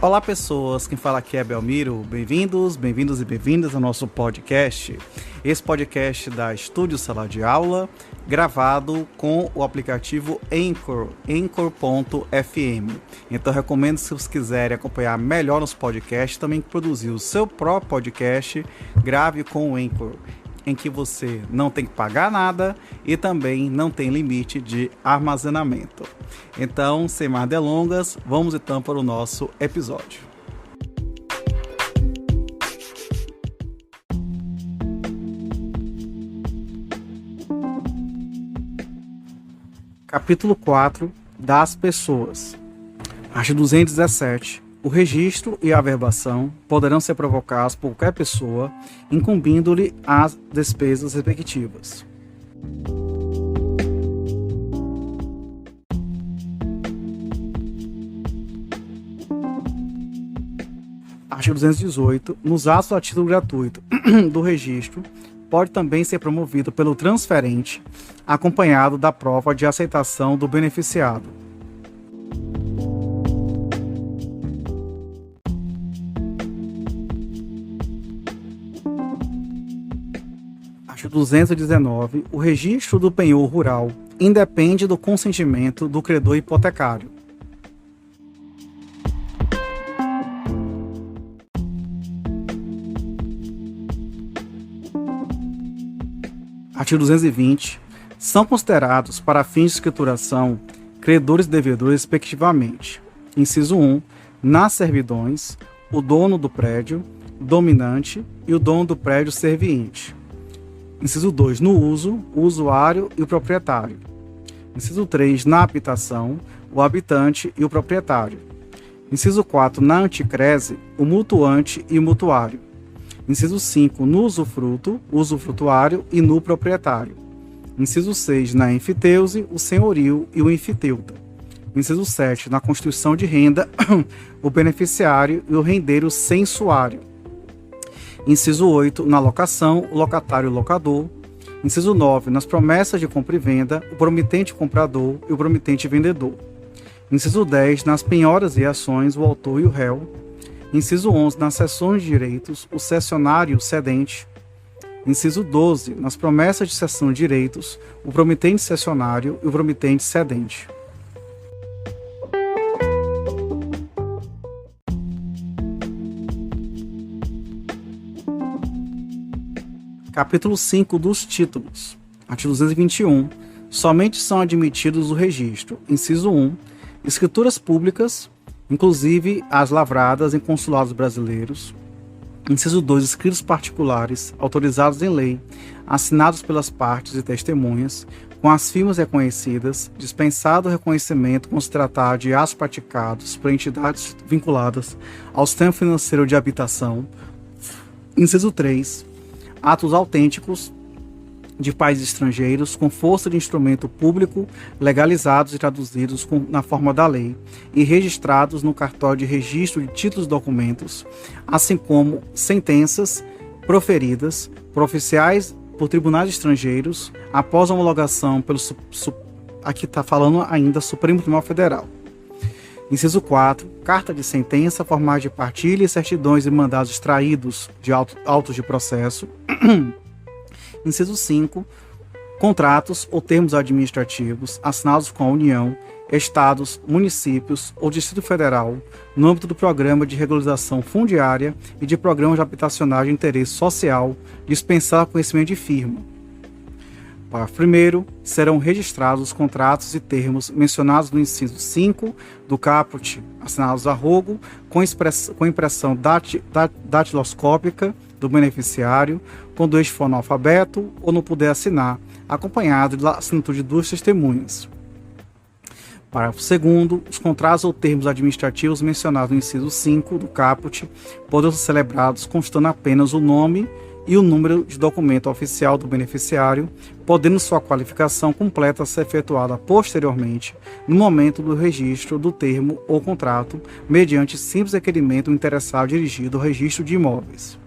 Olá pessoas, quem fala aqui é Belmiro, bem-vindos e bem-vindas ao nosso podcast. Esse podcast da Estúdio Sala de Aula, gravado com o aplicativo Anchor, Anchor.fm. Então recomendo, se vocês quiserem acompanhar melhor nos podcasts, também produzir o seu próprio podcast, grave com o Anchor, em que você não tem que pagar nada e também não tem limite de armazenamento. Então, sem mais delongas, vamos então para o nosso episódio. Capítulo 4 das pessoas. Artigo 217. O registro e a averbação poderão ser provocados por qualquer pessoa, incumbindo-lhe as despesas respectivas. Artigo 218. Nos atos a título gratuito do registro, pode também ser promovido pelo transferente, acompanhado da prova de aceitação do beneficiado. Artigo 219. O registro do penhor rural independe do consentimento do credor hipotecário. Artigo 220. São considerados, para fins de escrituração, credores e devedores respectivamente. Inciso 1. Nas servidões, o dono do prédio, dominante e o dono do prédio serviente. Inciso 2. No uso, o usuário e o proprietário. Inciso 3. Na habitação, o habitante e o proprietário. Inciso 4. Na anticrese, o mutuante e o mutuário. Inciso 5. No usufruto, o usufrutuário e no proprietário. Inciso 6. Na enfiteuse, o senhorio e o enfiteuta. Inciso 7. Na constituição de renda, o beneficiário e o rendeiro censuário. Inciso 8. Na locação, o locatário e o locador. Inciso 9. Nas promessas de compra e venda, o promitente comprador e o promitente vendedor. Inciso 10. Nas penhoras e ações, o autor e o réu. Inciso 11. Nas cessões de direitos, o cessionário e o cedente. Inciso 12. Nas promessas de cessão de direitos, o promitente cessionário e o promitente cedente. Capítulo 5 dos títulos. Artigo 221. Somente são admitidos o registro. Inciso 1. Escrituras públicas, inclusive as lavradas em consulados brasileiros. Inciso 2. Escritos particulares, autorizados em lei, assinados pelas partes e testemunhas, com as firmas reconhecidas, dispensado o reconhecimento quando se tratar de atos praticados por entidades vinculadas ao sistema financeiro de habitação. Inciso 3. Atos autênticos de países estrangeiros com força de instrumento público, legalizados e traduzidos na forma da lei e registrados no cartório de registro de títulos e documentos, assim como sentenças proferidas por oficiais por tribunais estrangeiros após a homologação pelo aqui está falando ainda Supremo Tribunal Federal. Inciso 4. Carta de sentença, formais de partilha e certidões e mandados extraídos de autos de processo. Inciso 5. Contratos ou termos administrativos assinados com a União, Estados, municípios ou Distrito Federal no âmbito do Programa de Regularização Fundiária e de Programas de Habitacional de Interesse Social, dispensar conhecimento de firma. Parágrafo 1º. Serão registrados os contratos e termos mencionados no inciso 5 do caput, assinados a rogo, com impressão datiloscópica do beneficiário, quando este for analfabeto ou não puder assinar, acompanhado da assinatura de duas testemunhas. Parágrafo 2º. Os contratos ou termos administrativos mencionados no inciso 5 do caput poderão ser celebrados constando apenas o nome e o número de documento oficial do beneficiário, podendo sua qualificação completa ser efetuada posteriormente, no momento do registro do termo ou contrato, mediante simples requerimento do interessado dirigido ao registro de imóveis.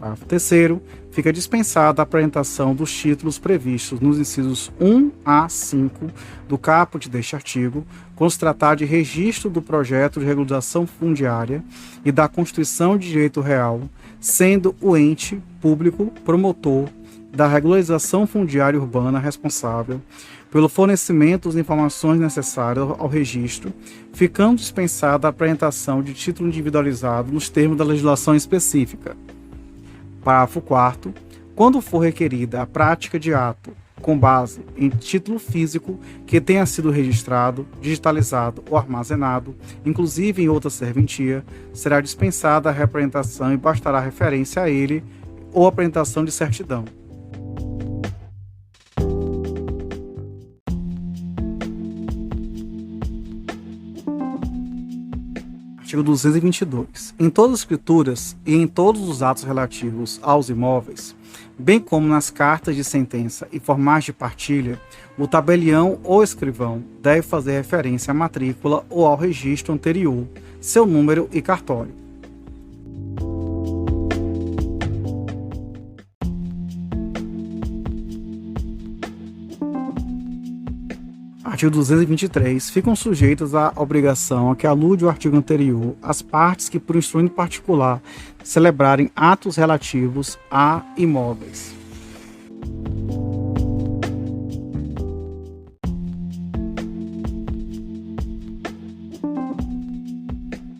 Parágrafo 3º. Fica dispensada a apresentação dos títulos previstos nos incisos 1 a 5 do caput deste artigo, quando se tratar de registro do projeto de regularização fundiária e da constituição de direito real, sendo o ente público promotor da regularização fundiária urbana responsável pelo fornecimento das informações necessárias ao registro, ficando dispensada a apresentação de título individualizado nos termos da legislação específica. Parágrafo 4º. Quando for requerida a prática de ato com base em título físico que tenha sido registrado, digitalizado ou armazenado, inclusive em outra serventia, será dispensada a representação e bastará referência a ele ou apresentação de certidão. Artigo 222. Em todas as escrituras e em todos os atos relativos aos imóveis, bem como nas cartas de sentença e formais de partilha, o tabelião ou escrivão deve fazer referência à matrícula ou ao registro anterior, seu número e cartório. Artigo 223. Ficam sujeitas à obrigação a que alude o artigo anterior as partes que, por instrumento particular, celebrarem atos relativos a imóveis.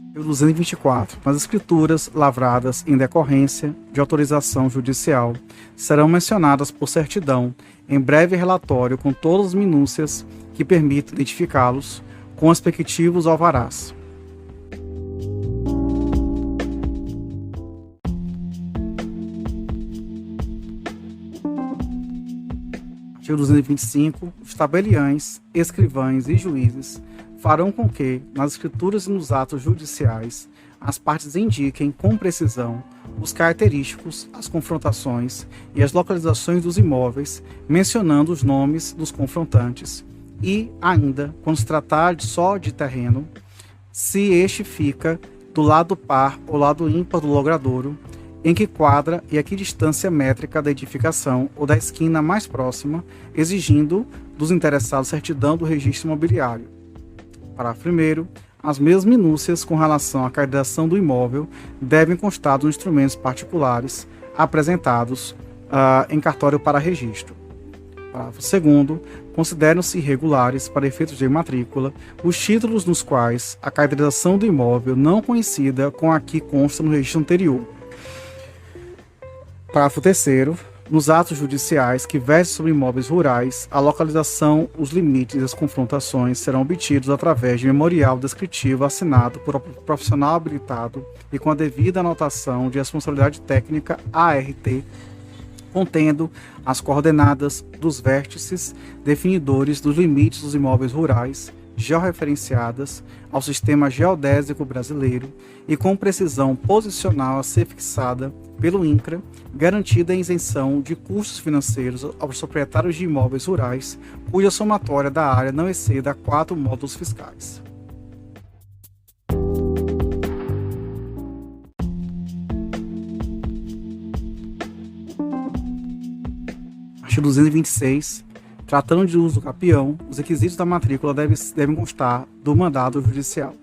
Artigo 224. Nas escrituras lavradas em decorrência de autorização judicial, serão mencionadas por certidão, em breve relatório com todas as minúcias que permitam identificá-los, com os respectivos alvarás. Artigo 225. Os tabeliães, escrivães e juízes farão com que, nas escrituras e nos atos judiciais, as partes indiquem com precisão os característicos, as confrontações e as localizações dos imóveis, mencionando os nomes dos confrontantes, e ainda, quando se tratar só de terreno, se este fica do lado par ou lado ímpar do logradouro, em que quadra e a que distância métrica da edificação ou da esquina mais próxima, exigindo dos interessados certidão do registro imobiliário. Parágrafo 1º. As mesmas minúcias com relação à caracterização do imóvel devem constar dos instrumentos particulares apresentados em cartório para registro. Parágrafo 2º. Consideram-se irregulares, para efeitos de matrícula, os títulos nos quais a caracterização do imóvel não coincida com a que consta no registro anterior. Parágrafo 3º. Nos atos judiciais que versem sobre imóveis rurais, a localização, os limites e as confrontações serão obtidos através de memorial descritivo assinado por profissional habilitado e com a devida anotação de responsabilidade técnica ART, contendo as coordenadas dos vértices definidores dos limites dos imóveis rurais, georreferenciadas ao sistema geodésico brasileiro e com precisão posicional a ser fixada pelo INCRA, garantida a isenção de custos financeiros aos proprietários de imóveis rurais, cuja somatória da área não exceda 4 módulos fiscais. Artigo 226. Tratando de uso do capião, os requisitos da matrícula devem constar do mandado judicial.